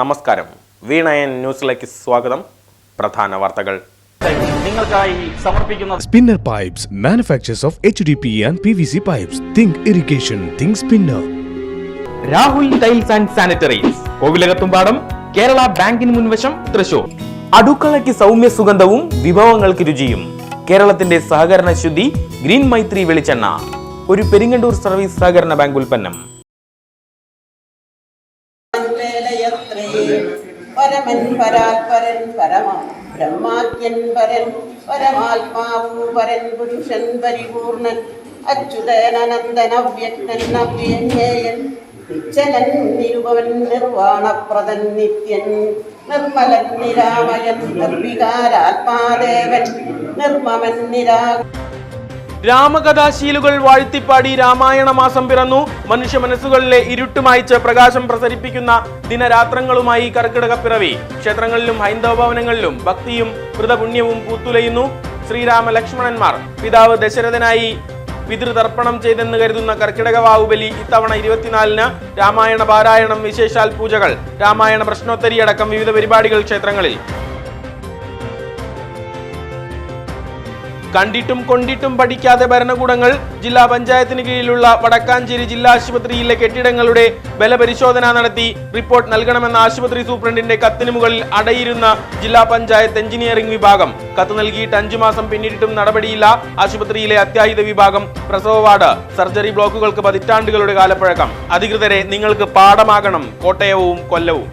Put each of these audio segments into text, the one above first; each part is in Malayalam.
നമസ്കാരം. വീണയൻ ന്യൂസിലേക്ക് സ്വാഗതം. പ്രധാന വാർത്തകൾ നിങ്ങൾക്കായി സമർപ്പിക്കുന്ന Spinner Pipes, manufacturers of HDPE and PVC pipes. Think irrigation, think spinner. Rahul tiles and sanitaries, Kovilakathumpadam, Kerala ബാങ്കിന് മുൻവശം, തൃശൂർ. അടുക്കളയ്ക്ക് സൗമ്യ സുഗന്ധവും വിഭവങ്ങൾക്ക് രുചിയും. കേരളത്തിന്റെ സഹകരണ ശുദ്ധി ഗ്രീൻ മൈത്രി വെളിച്ചെണ്ണ, ഒരു പെരിങ്ങണ്ടൂർ സർവീസ് സഹകരണ ബാങ്ക് ഉൽപ്പന്നം. പരമൻ പരാത്പരൻ ബ്രഹ്മാഖ്യൻ പരൻ പരമാത്മാവു പരൻ പുരുഷൻ പരിപൂർണൻ അച്യുതനനന്ദൻ അവ്യക്തൻ അവ്യജ്ഞേയൻ നിശ്ചലൻ നിരുപവൻ നിർവാണപ്രദൻ നിത്യൻ നിർമ്മലൻ നിരാമയൻ നിർവികാരാത്മാദേവൻ നിർമ്മമൻ നിരാ. രാമകഥാശീലുകൾ വാഴ്ത്തിപ്പാടി രാമായണ മാസം പിറന്നു. മനുഷ്യ മനസ്സുകളിലെ ഇരുട്ട് മായ്ച്ച് പ്രകാശം പ്രസരിപ്പിക്കുന്ന ദിനരാത്രങ്ങളുമായി കർക്കിടകപ്പിറവി. ക്ഷേത്രങ്ങളിലും ഹൈന്ദവ ഭവനങ്ങളിലും ഭക്തിയും കൃതപുണ്യവും പൂത്തുലയുന്നു. ശ്രീരാമ ലക്ഷ്മണന്മാർ പിതാവ് ദശരഥനായി പിതൃതർപ്പണം ചെയ്തെന്ന് കരുതുന്ന കർക്കിടക വാവുബലി ഇത്തവണ 24-ന്. രാമായണ പാരായണം, വിശേഷാൽ പൂജകൾ, രാമായണ പ്രശ്നോത്തരി അടക്കം വിവിധ പരിപാടികൾ ക്ഷേത്രങ്ങളിൽ. കണ്ടിട്ടും കൊണ്ടിട്ടും പഠിക്കാതെ ഭരണകൂടങ്ങൾ. ജില്ലാ പഞ്ചായത്തിന് കീഴിലുള്ള വടക്കാഞ്ചേരി ജില്ലാ ആശുപത്രിയിലെ കെട്ടിടങ്ങളുടെ ബലപരിശോധന നടത്തി റിപ്പോർട്ട് നൽകണമെന്ന ആശുപത്രി സൂപ്രണ്ടിന്റെ കത്തിന് മുകളിൽ അടയിരുന്ന ജില്ലാ പഞ്ചായത്ത് എഞ്ചിനീയറിംഗ് വിഭാഗം. കത്ത് നൽകിയിട്ട് 5 മാസം പിന്നിട്ടിട്ടും നടപടിയില്ല. ആശുപത്രിയിലെ അത്യാഹിത വിഭാഗം, പ്രസവ വാർഡ്, സർജറി ബ്ലോക്കുകൾക്ക് പതിറ്റാണ്ടുകളുടെ കാലപ്പഴക്കം. അധികൃതരെ, നിങ്ങൾക്ക് പാഠമാകണം കോട്ടയവും കൊല്ലവും.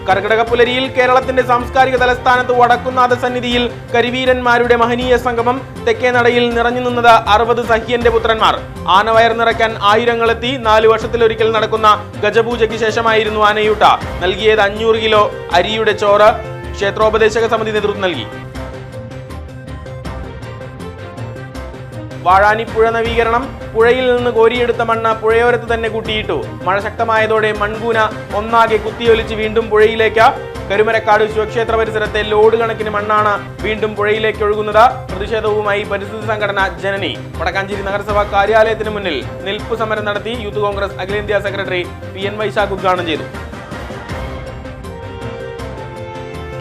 കർക്കിടക പുലരിയിൽ കേരളത്തിന്റെ സാംസ്കാരിക തലസ്ഥാനത്ത് വടക്കുന്നാഥ സന്നിധിയിൽ കരിവീരന്മാരുടെ മഹനീയ സംഗമം. തെക്കേ നടയിൽ നിറഞ്ഞു നിന്നത് 60 സഹ്യന്റെ പുത്രന്മാർ. ആനവയർ നിറയ്ക്കാൻ ആയിരങ്ങളെത്തി. 4 വർഷത്തിലൊരിക്കൽ നടക്കുന്ന ഗജപൂജയ്ക്ക് ശേഷമായിരുന്നു ആനയൂട്ട. നൽകിയത് 500 കിലോ അരിയുടെ ചോറ്. ക്ഷേത്രോപദേശക സമിതി നേതൃത്വം നൽകി. വാഴാനി പുഴ നവീകരണം. പുഴയിൽ നിന്ന് കോരിയെടുത്ത മണ്ണ് പുഴയോരത്ത് തന്നെ കൂട്ടിയിട്ടു. മഴ ശക്തമായതോടെ മൺകൂന ഒന്നാകെ കുത്തിയൊലിച്ച് വീണ്ടും പുഴയിലേക്ക്. കരുമരക്കാട് ശിവക്ഷേത്ര പരിസരത്തെ ലോഡ് കണക്കിന് മണ്ണാണ് വീണ്ടും പുഴയിലേക്ക് ഒഴുകുന്നത്. പ്രതിഷേധവുമായി പരിസ്ഥിതി സംഘടന ജനനി വടക്കാഞ്ചേരി നഗരസഭാ കാര്യാലയത്തിന് മുന്നിൽ നിൽപ്പ് സമരം നടത്തി. യൂത്ത് കോൺഗ്രസ് അഖിലേന്ത്യാ സെക്രട്ടറി PN വൈശാഖ് ഉദ്ഘാടനം ചെയ്തു.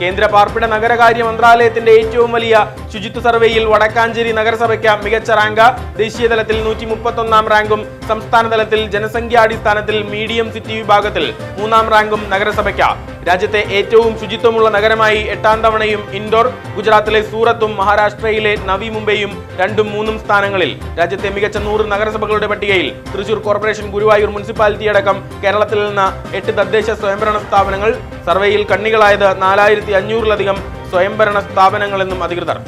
കേന്ദ്ര പാർപ്പിട നഗരകാര്യ മന്ത്രാലയത്തിന്റെ ഏറ്റവും വലിയ ശുചിത്വ സർവേയിൽ വടക്കാഞ്ചേരി നഗരസഭയ്ക്ക് മികച്ച റാങ്ക്. ദേശീയ തലത്തിൽ 131-ാം റാങ്കും സംസ്ഥാന തലത്തിൽ ജനസംഖ്യാടിസ്ഥാനത്തിൽ മീഡിയം സിറ്റി വിഭാഗത്തിൽ 3-ാം റാങ്കും നഗരസഭയ്ക്ക്. രാജ്യത്തെ ഏറ്റവും ശുചിത്വമുള്ള നഗരമായി 8-ാം തവണയും ഇൻഡോർ. ഗുജറാത്തിലെ സൂറത്തും മഹാരാഷ്ട്രയിലെ നവി മുംബൈയും 2ഉം 3ഉം സ്ഥാനങ്ങളിൽ. രാജ്യത്തെ മികച്ച 100 നഗരസഭകളുടെ പട്ടികയിൽ തൃശൂർ കോർപ്പറേഷൻ, ഗുരുവായൂർ മുനിസിപ്പാലിറ്റി അടക്കം കേരളത്തിൽ നിന്ന് 8 തദ്ദേശ സ്വയംഭരണ സ്ഥാപനങ്ങൾ. സർവേയിൽ കണ്ണികളായത് 4500-ലധികം സ്വയംഭരണ സ്ഥാപനങ്ങളെന്നും അധികൃതർ.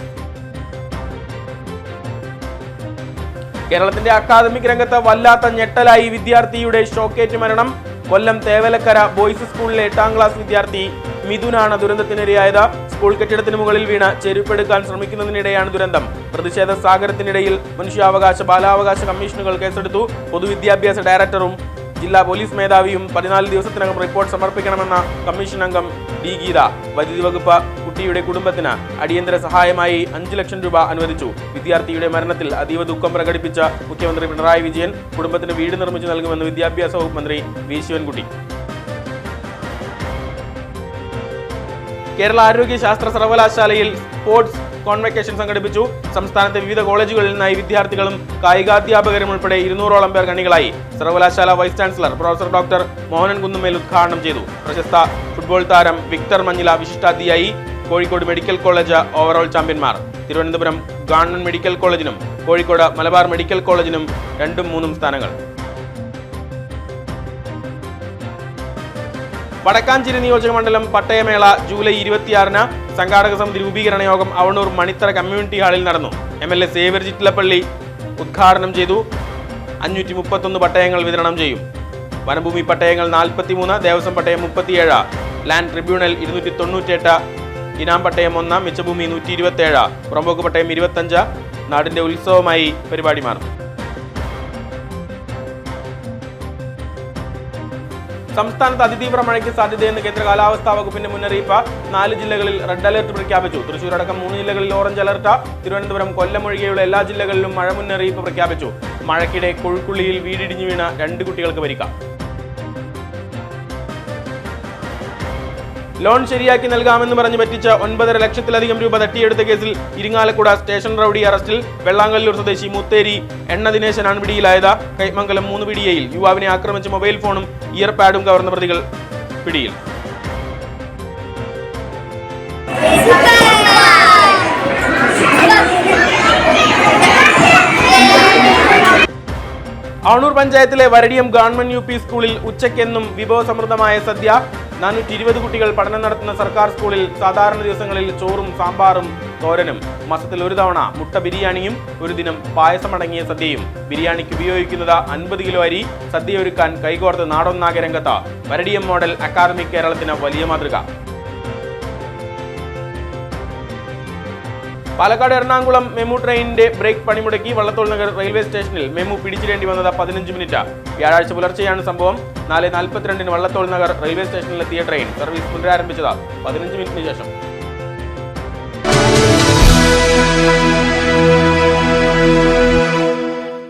കേരളത്തിന്റെ അക്കാദമിക് രംഗത്ത് വല്ലാത്ത ഞെട്ടലായി വിദ്യാർത്ഥിയുടെ ഷോക്കേറ്റ് മരണം. കൊല്ലം തേവലക്കര ബോയ്സ് സ്കൂളിലെ 8-ാം ക്ലാസ് വിദ്യാർത്ഥി മിഥുനാണ് ദുരന്തത്തിനിരയായത്. സ്കൂൾ കെട്ടിടത്തിന് മുകളിൽ വീണ് ചെരുപ്പെടുക്കാൻ ശ്രമിക്കുന്നതിനിടെയാണ് ദുരന്തം. പ്രതിഷേധ സാഗരത്തിനിടയിൽ മനുഷ്യാവകാശ, ബാലാവകാശ കമ്മീഷനുകൾ കേസെടുത്തു. പൊതുവിദ്യാഭ്യാസ ഡയറക്ടറും ജില്ലാ പോലീസ് മേധാവിയും 14 ദിവസത്തിനകം റിപ്പോർട്ട് സമർപ്പിക്കണമെന്ന കമ്മീഷൻ അംഗം D. ഗീത. വൈദ്യുതി വകുപ്പ് കുട്ടിയുടെ കുടുംബത്തിന് അടിയന്തര സഹായമായി 5 ലക്ഷം രൂപ അനുവദിച്ചു. വിദ്യാർത്ഥിയുടെ മരണത്തിൽ അതീവ ദുഃഖം പ്രകടിപ്പിച്ച മുഖ്യമന്ത്രി പിണറായി വിജയൻ കുടുംബത്തിന് വീട് നിർമ്മിച്ചു നൽകുമെന്ന് വിദ്യാഭ്യാസ വകുപ്പ് മന്ത്രി V. ശിവൻകുട്ടി. കേരള ആരോഗ്യ ശാസ്ത്ര സർവകലാശാലയിൽ സ്പോർട്സ് കോൺവെക്കേഷൻ സംഘടിപ്പിച്ചു. സംസ്ഥാനത്തെ വിവിധ കോളേജുകളിൽ നിന്നായി വിദ്യാർത്ഥികളും കായികാധ്യാപകരും ഉൾപ്പെടെ 200ഓളം പേർ കണ്ണികളായി. സർവകലാശാല vice chancellor professor doctor Mohanan Kunnumel ഉദ്ഘാടനം ചെയ്തു. പ്രശസ്ത ഫുട്ബോൾ താരം വിക്ടർ മഞ്ഞില വിശിഷ്ടാതിഥിയായി. കോഴിക്കോട് മെഡിക്കൽ കോളേജ് ഓവറോൾ ചാമ്പ്യന്മാർ. തിരുവനന്തപുരം ഗവൺമെന്റ് മെഡിക്കൽ കോളേജിനും കോഴിക്കോട് മലബാർ മെഡിക്കൽ കോളേജിനും 2ഉം 3ഉം സ്ഥാനങ്ങൾ. വടക്കാഞ്ചേരി നിയോജക മണ്ഡലം പട്ടയമേള ജൂലൈ 26-ന്. സംഘാടക സമിതി രൂപീകരണ യോഗം അവണൂർ മണിത്തറ കമ്മ്യൂണിറ്റി ഹാളിൽ നടന്നു. MLA സേവ്യർ ചിറ്റിലപ്പള്ളി ഉദ്ഘാടനം ചെയ്തു. 531 പട്ടയങ്ങൾ വിതരണം ചെയ്യും. വനഭൂമി പട്ടയങ്ങൾ 43, ദേവസ്വം പട്ടയം 37, ലാൻഡ് ട്രിബ്യൂണൽ 298, ഇനാം പട്ടയം 1, മിച്ചഭൂമി 127, പുറമ്പോക്ക് പട്ടയം 25. നാടിന്റെ ഉത്സവമായി പരിപാടി മാറും. സംസ്ഥാനത്ത് അതിതീവ്ര മഴയ്ക്ക് സാധ്യതയെന്ന് കേന്ദ്ര കാലാവസ്ഥാ വകുപ്പിന്റെ മുന്നറിയിപ്പ്. 4 ജില്ലകളിൽ റെഡ് അലർട്ട് പ്രഖ്യാപിച്ചു. തൃശൂർ അടക്കം 3 ജില്ലകളിൽ ഓറഞ്ച് അലർട്ട്. തിരുവനന്തപുരം, കൊല്ലം ഒഴികെയുള്ള എല്ലാ ജില്ലകളിലും മഴ മുന്നറിയിപ്പ് പ്രഖ്യാപിച്ചു. മഴയ്ക്കിടെ കൊഴുക്കുള്ളിയിൽ വീടിടിഞ്ഞു വീണ 2 കുട്ടികൾക്ക് പരിക്ക്. ലോൺ ശരിയാക്കി നൽകാമെന്ന് പറഞ്ഞ് പറ്റിച്ച 9.5 ലക്ഷത്തിലധികം രൂപ തട്ടിയെടുത്ത കേസിൽ ഇരിങ്ങാലക്കുട സ്റ്റേഷൻ റൌഡി അറസ്റ്റിൽ. വെള്ളാങ്കല്ലൂർ സ്വദേശി മുത്തേരി എണ്ണ ദിനേശനാണ് പിടിയിലായത്. കൈമംഗലം 3 പിടിയയിൽ യുവാവിനെ ആക്രമിച്ച് മൊബൈൽ ഫോണും ഇയർ പാഡും കവർന്ന പ്രതികൾ പിടിയിൽ. ആണൂർ പഞ്ചായത്തിലെ വരടിയം ഗവൺമെന്റ് UP സ്കൂളിൽ ഉച്ചയ്ക്കെന്നും വിഭവസമൃദ്ധമായ സദ്യ. 420 കുട്ടികൾ പഠനം നടത്തുന്ന സർക്കാർ സ്കൂളിൽ സാധാരണ ദിവസങ്ങളിൽ ചോറും സാമ്പാറും തോരനും, മാസത്തിൽ ഒരു തവണ മുട്ട ബിരിയാണിയും, ഒരു ദിനം പായസമടങ്ങിയ സദ്യയും. ബിരിയാണിക്ക് ഉപയോഗിക്കുന്നത് 50 കിലോ അരി. സദ്യ ഒരുക്കാൻ കൈകോർത്ത് നാടൊന്നാകെ രംഗത്ത്. വരടിയം മോഡൽ അക്കാദമി കേരളത്തിന് വലിയ മാതൃക. പാലക്കാട് എറണാകുളം മെമു ട്രെയിനിന്റെ ബ്രേക്ക് പണിമുടക്കി. വള്ളത്തോൾ നഗർ റെയിൽവേ സ്റ്റേഷനിൽ മെമു പിടിച്ചിടേണ്ടി വന്നത് 15 മിനിറ്റ്. വ്യാഴാഴ്ച പുലർച്ചെയാണ് സംഭവം. 4:42 വള്ളത്തോൾ നഗർ റെയിൽവേ സ്റ്റേഷനിലെത്തിയ ട്രെയിൻ സർവീസ് പുനരാരംഭിച്ചത് 15 മിനിറ്റിന് ശേഷം.